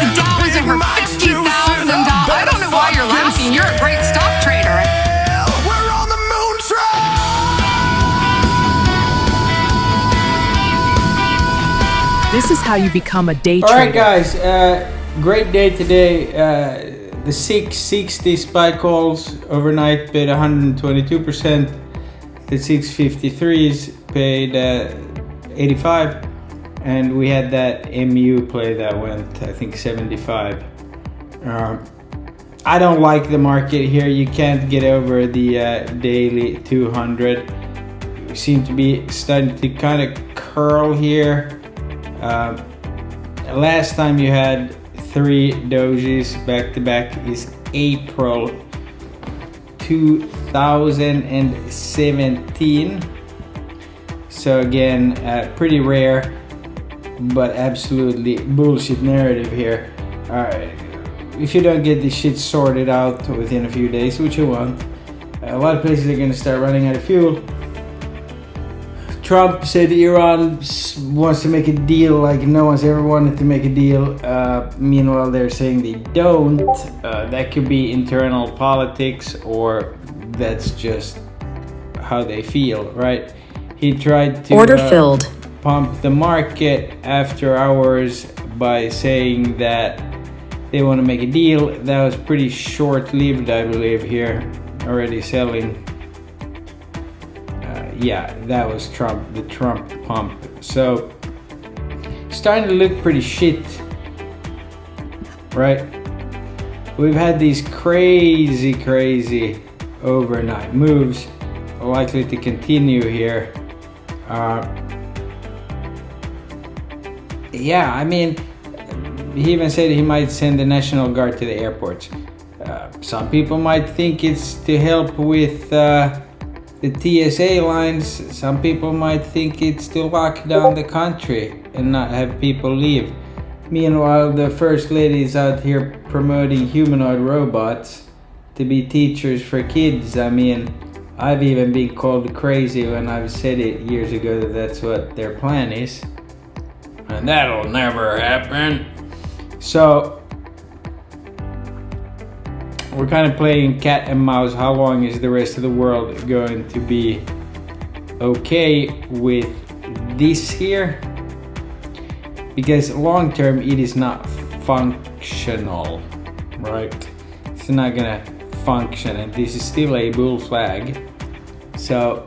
$50,000 for $50,000. I don't know why you're laughing. You're a great stock trader. We're on the Moontrain. This is how you become a day trader. All right, guys. Great day today. The 660 SPY calls overnight paid 122%. The 653s paid 85, and we had that MU play that went, I think, 75. I don't like the market here. You can't get over the daily 200. We seem to be starting to kind of curl here. Last time you had 3 dojis back to back is April 2017. So again, pretty rare, but absolutely bullshit narrative here. If you don't get this shit sorted out within a few days, which you won't, a lot of places are going to start running out of fuel. Trump said Iran wants to make a deal like no one's ever wanted to make a deal. Meanwhile, they're saying they don't. That could be internal politics, or that's just how they feel, right? He tried to order filled, pump the market after hours by saying that they want to make a deal. That was pretty short-lived, I believe, here. Already selling. Yeah, that was the Trump pump. So, starting to look pretty shit, right? We've had these crazy overnight moves, likely to continue here. Yeah, I mean, he even said he might send the National Guard to the airports. Some people might think it's to help with the TSA lines. Some people might think it's to lock down the country and not have people leave. Meanwhile, the First Lady is out here promoting humanoid robots to be teachers for kids. I mean, I've even been called crazy when I've said it years ago that that's what their plan is. And that'll never happen. So, we're kind of playing cat and mouse. How long is the rest of the world going to be okay with this here? Because long term it is not functional, right? It's not gonna function, and this is still a bull flag. So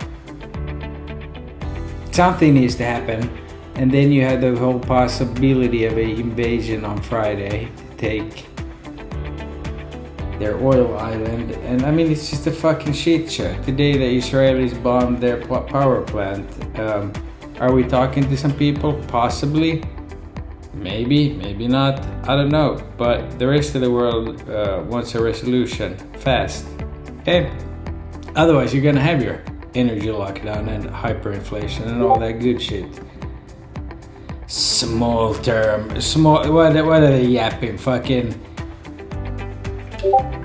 something needs to happen, and then you have the whole possibility of an invasion on Friday to take their oil island. And I mean, it's just a fucking shit show. Today the Israelis bombed their power plant. Are we talking to some people? Possibly. Maybe not. I don't know. But the rest of the world wants a resolution fast. Okay? Otherwise, you're gonna have your energy lockdown and hyperinflation and all that good shit. What are they yapping? Fucking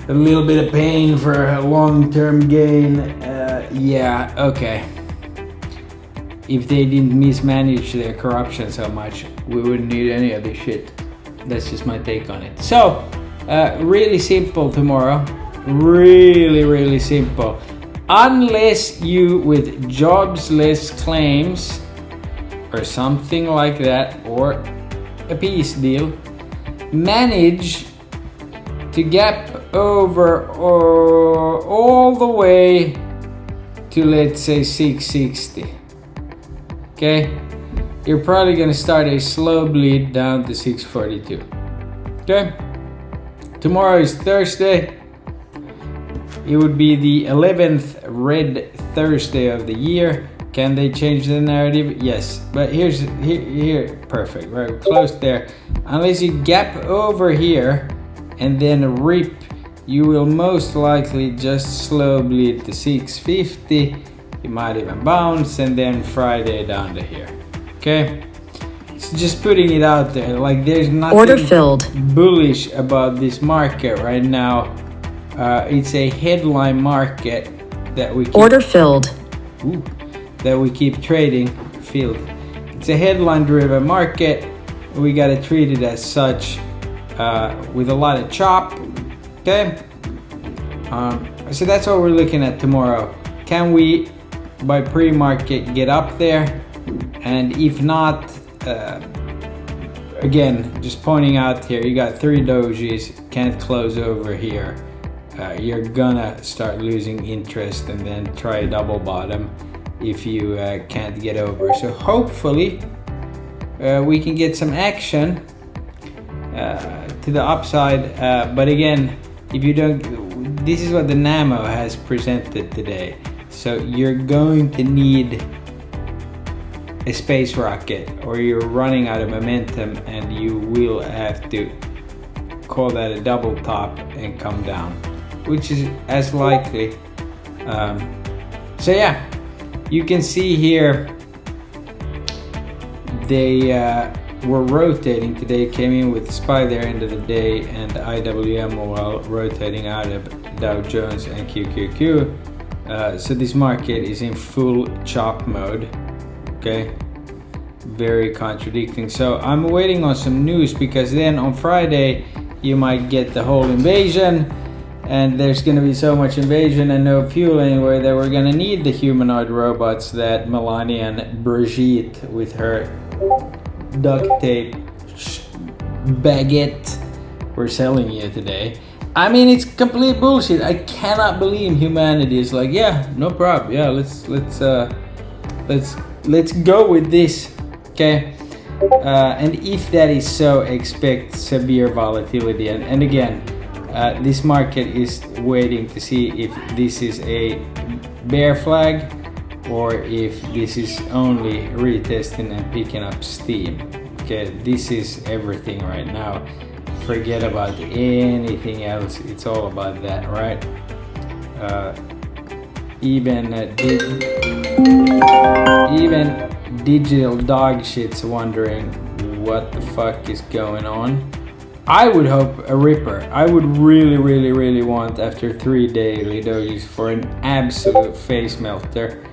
a little bit of pain for a long-term gain. Yeah, okay. If they didn't mismanage their corruption so much, we wouldn't need any of this shit. That's just my take on it. So, really simple tomorrow. Really simple. Unless you, with jobless claims or something like that, or a peace deal, manage to gap over or all the way to, let's say, 660. Okay, you're probably gonna start a slow bleed down to 642. Okay, tomorrow is Thursday. It would be the 11th red Thursday of the year. Can they change the narrative? Yes, but here, perfect, right, close there. Unless you gap over here and then rip, you will most likely just slow bleed to 650. You might even bounce, and then Friday down to here. Okay, so just putting it out there, like there's nothing order filled, bullish about this market right now. It's a headline market that we keep, order filled. That we keep trading. Filled. It's a headline driven market. We gotta treat it as such. with a lot of chop. Okay. So that's what we're looking at tomorrow. Can we, by pre-market, get up there? And if not, again, just pointing out here, you got 3 dojis, can't close over here. You're gonna start losing interest and then try a double bottom if you can't get over. So hopefully we can get some action to the upside. But again, if you don't, this is what the Namo has presented today. So you're going to need a space rocket, or you're running out of momentum and you will have to call that a double top and come down, which is as likely. So yeah, you can see here they were rotating today, came in with SPY there end of the day, and IWM while rotating out of Dow Jones and QQQ. So this market is in full chop mode. Okay, very contradicting. So I'm waiting on some news, because then on Friday you might get the whole invasion, and there's going to be so much invasion and no fuel anywhere that we're going to need the humanoid robots that Melania and Brigitte with her duct tape baguette were selling you today. I mean, it's complete bullshit. I cannot believe humanity is like, yeah, no problem. Yeah, let's go with this. Okay. And if that is so, expect severe volatility. And again, this market is waiting to see if this is a bear flag or if this is only retesting and picking up steam. Okay, this is everything right now. Forget about anything else. It's all about that, right? Even digital dog shit's wondering what the fuck is going on. I would hope a ripper. I would really want, after 3 daily dojis, for an absolute face melter.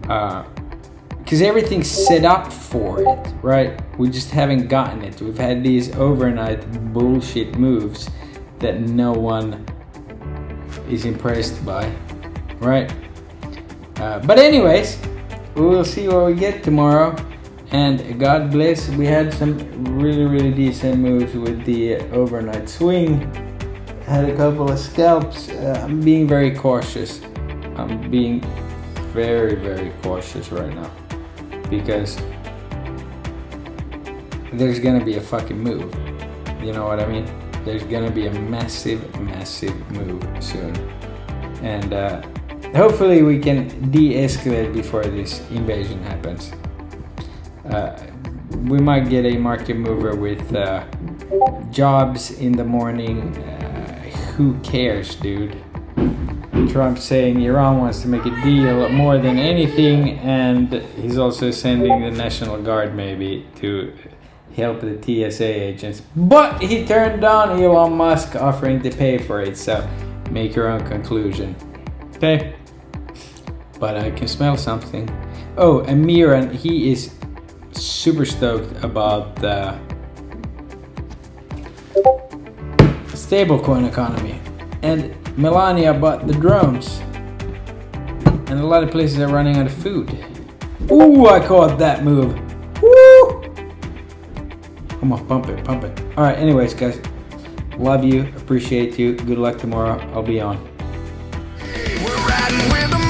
Because everything's set up for it, right? We just haven't gotten it. We've had these overnight bullshit moves that no one is impressed by, right? But anyways, we will see what we get tomorrow. And God bless, we had some really decent moves with the overnight swing. Had a couple of scalps. I'm being very cautious. I'm being very cautious right now, because there's gonna be a fucking move. You know what I mean? There's gonna be a massive move soon. And hopefully we can de-escalate before this invasion happens. We might get a market mover with jobs in the morning. Who cares, dude? Trump saying Iran wants to make a deal more than anything, and he's also sending the National Guard maybe to help the TSA agents. But he turned down Elon Musk offering to pay for it, so make your own conclusion. Okay? But I can smell something. Oh, and Miran, he is super stoked about the stablecoin economy. And Melania bought the drones. And a lot of places are running out of food. Ooh, I caught that move. Woo! Come on, pump it. Alright, anyways, guys. Love you, appreciate you. Good luck tomorrow. I'll be on. We're riding with the